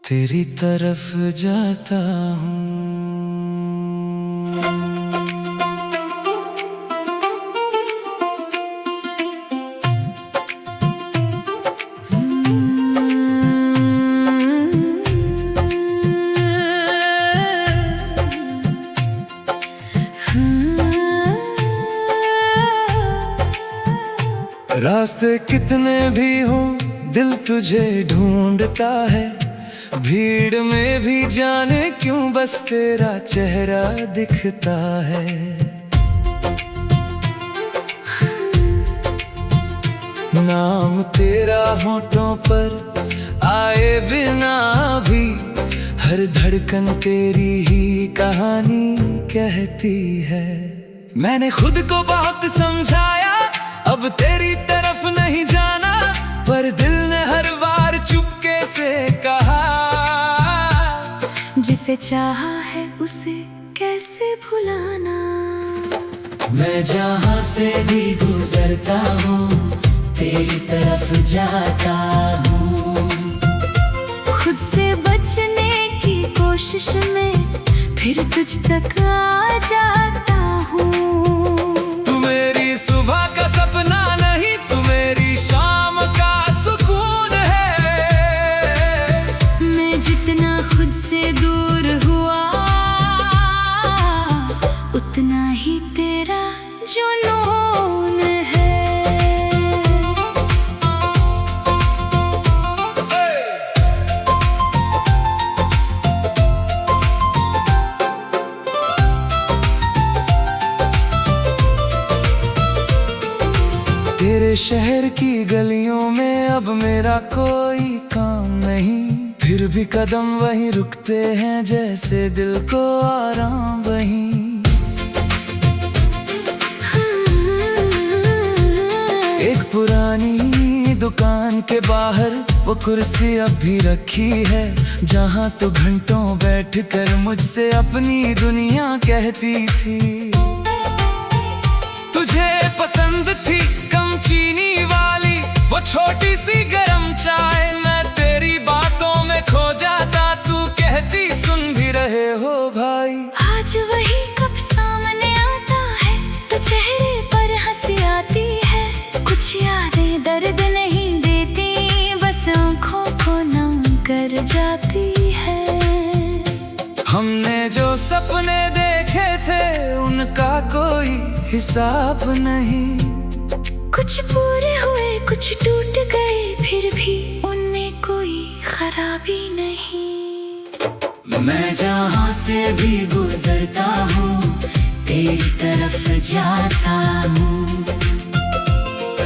तेरी तरफ जाता हूँ। रास्ते कितने भी हों दिल तुझे ढूंढता है, भीड़ में भी जाने क्यों बस तेरा चेहरा दिखता है। नाम तेरा होठों पर आए बिना भी हर धड़कन तेरी ही कहानी कहती है। मैंने खुद को बहुत समझाया अब तेरी तरफ नहीं जाना, पर दिल ने हर बार चुपके से कहा जिसे चाहा है उसे कैसे भुलाना। मैं जहाँ से भी गुजरता हूँ तेरी तरफ जाता हूँ। खुद से बचने की कोशिश में फिर तुझ तक आ जाता हूँ। तू मेरी सुबह का सपना नहीं, तू मेरी शाम का सुकून है। मैं जितना खुद से दूर हुआ उतना ही तेरा जुनून है। तेरे शहर की गलियों में अब मेरा कोई काम नहीं, फिर भी कदम वहीं रुकते हैं जैसे दिल को आराम वहीं। एक पुरानी दुकान के बाहर वो कुर्सी अब भी रखी है, जहाँ तू घंटों बैठकर मुझसे अपनी दुनिया कहती थी। तुझे पसंद थी कम चीनी वाली वो छोटी सी गरम चाय, मैं तेरी बातों में खो जाता, तू कहती सुन भी रहे हो भाई। आज वही कब सामने आता है तो चेहरे पर हंसी आती है। कुछ यादें दर्द नहीं देती बस आँखों को नम कर जाती है। हमने जो सपने देखे थे उनका कोई हिसाब नहीं, कुछ पूरे हुए कुछ टूट गए फिर भी उनमें कोई खराबी नहीं। मैं जहाँ से भी गुजरता हूँ तेरी तरफ जाता हूँ।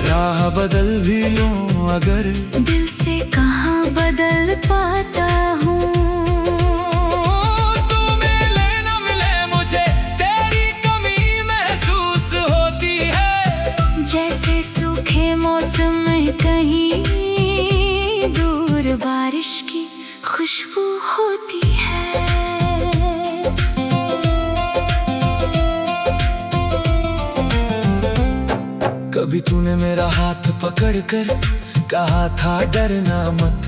राह बदल भी लूं अगर दिल से कहाँ बदल पाता हूँ। जैसे सूखे मौसम में कहीं दूर बारिश की खुशबू होती है। कभी तूने मेरा हाथ पकड़कर कहा था डरना मत,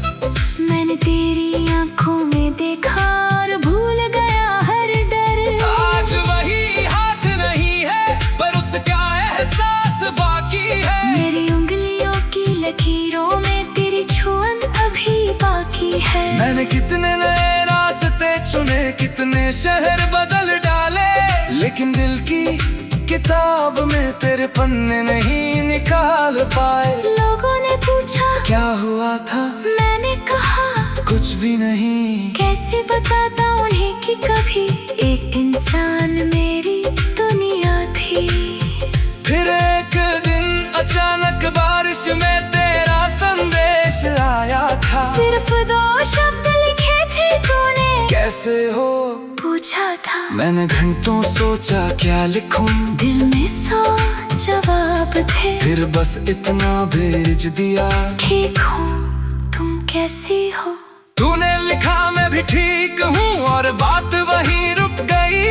मैंने तेरी आंखों में देखा और भूल गया हर डर। आज वही हाथ नहीं है पर उसका एहसास बाकी है। मेरी उंगलियों की लकीरों में तेरी छुअन अभी बाकी है। मैंने कितने नए रास्ते चुने कितने शहर बदल डाले, लेकिन दिल की किताब में तेरे पन्ने नहीं निकाल पाए। लोगों ने पूछा क्या हुआ था, मैंने कहा कुछ भी नहीं। कैसे बताता उन्हें कि कभी एक इंसान मेरी दुनिया थी। फिर एक दिन अचानक बारिश में तेरा संदेश आया था। सिर्फ 2 शब्द लिखे थे तूने, कैसे हो पूछा था। मैंने घंटों सोचा क्या लिखूं, दिल में 100 जवाब थे, फिर बस इतना भेज दिया। ठीक हूँ तुम कैसी हो। तूने लिखा मैं भी ठीक हूँ और बात वहीं रुक गई,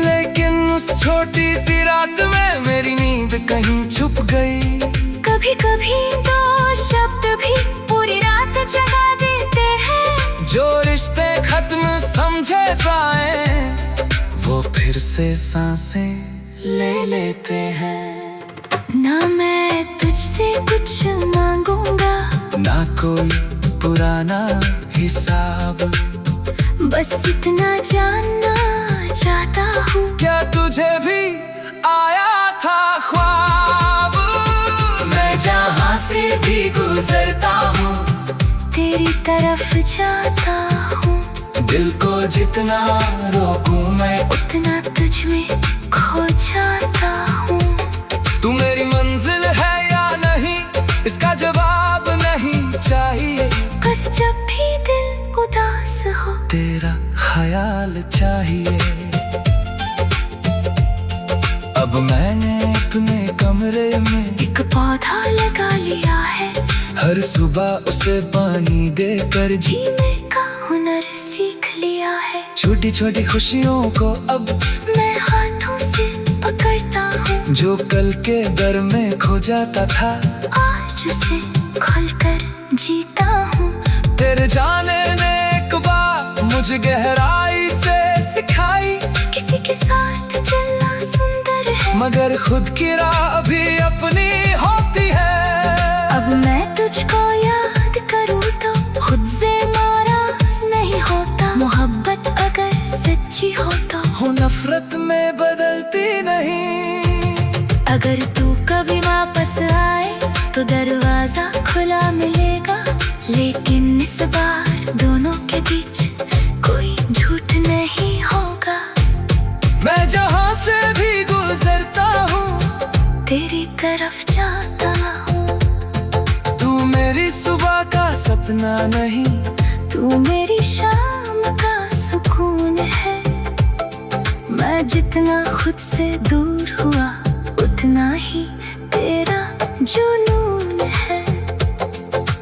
लेकिन उस छोटी सी रात में मेरी नींद कहीं छुप गई। कभी कभी 2 शब्द भी पूरी रात जगा देते हैं। जो समझे पाए, वो फिर से सांसें ले लेते हैं। ना मैं तुझसे कुछ मांगूंगा, ना कोई पुराना हिसाब, बस इतना जानना चाहता हूँ, क्या तुझे भी आया था ख्वाब? मैं जहाँ से भी गुजरता हूँ, तेरी तरफ जाता हूँ, दिल को जितना रोकूं मैं, उतना तुझ में खो जाता हूँ। तू मेरी मंजिल है या नहीं, इसका जवाब नहीं चाहिए, बस जब भी दिल उदास हो, तेरा ख्याल चाहिए। अब मैंने अपने कमरे में एक पौधा लगा लिया है, हर सुबह उसे पानी देकर जीने का हुनर सीख लिया है। छोटी छोटी खुशियों को अब मैं हाथों से पकड़ता हूँ, जो कल के दर में खो जाता था, आज उसे खुलकर जीता हूँ। तेरे जाने ने एक बात मुझे गहराई से सिखाई, किसी के साथ चलना सुंदर है, मगर खुद की राह भी अपनी होती है। अब मैं तुझको याद करूँ तो खुद से नाराज नहीं होता। मोहब्बत अगर सच्ची हो तो हो नफरत में बदलती नहीं। अगर तू कभी वापस आए तो दरवाजा खुला मिलेगा, लेकिन इस बार दोनों के बीच कोई झूठ नहीं होगा। मैं जहाँ से भी गुजरता हूँ, तेरी तरफ जाता हूँ, तू मेरी सुबह का सपना नहीं, तू मेरी शाम का सुकून है। मैं जितना खुद से दूर हुआ, उतना ही तेरा जुनून है।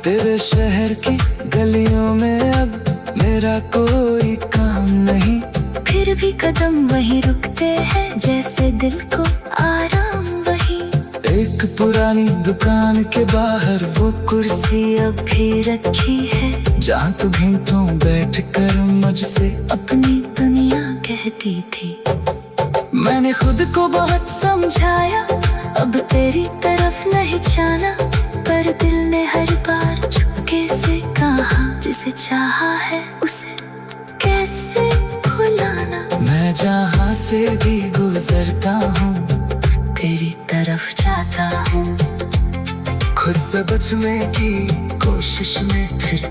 तेरे शहर की गलियों में अब मेरा कोई काम नहीं, फिर भी कदम वहीं रुकते हैं, जैसे दिल को आराम वहीं। एक पुरानी दुकान के बाहर वो कुर्सी अब भी रखी है, जहाँ तू घंटों बैठकर मुझसे अपनी दुनिया कहती थी। मैंने खुद को बहुत समझाया, अब तेरी तरफ नहीं जाना, पर दिल ने हर बार चुपके से कहा, जिसे चाहा है उसे कैसे भुलाना। मैं जहाँ से भी गुजरता हूँ, तेरी तरफ जाता हूँ, खुद से बचने की कोशिश में फिर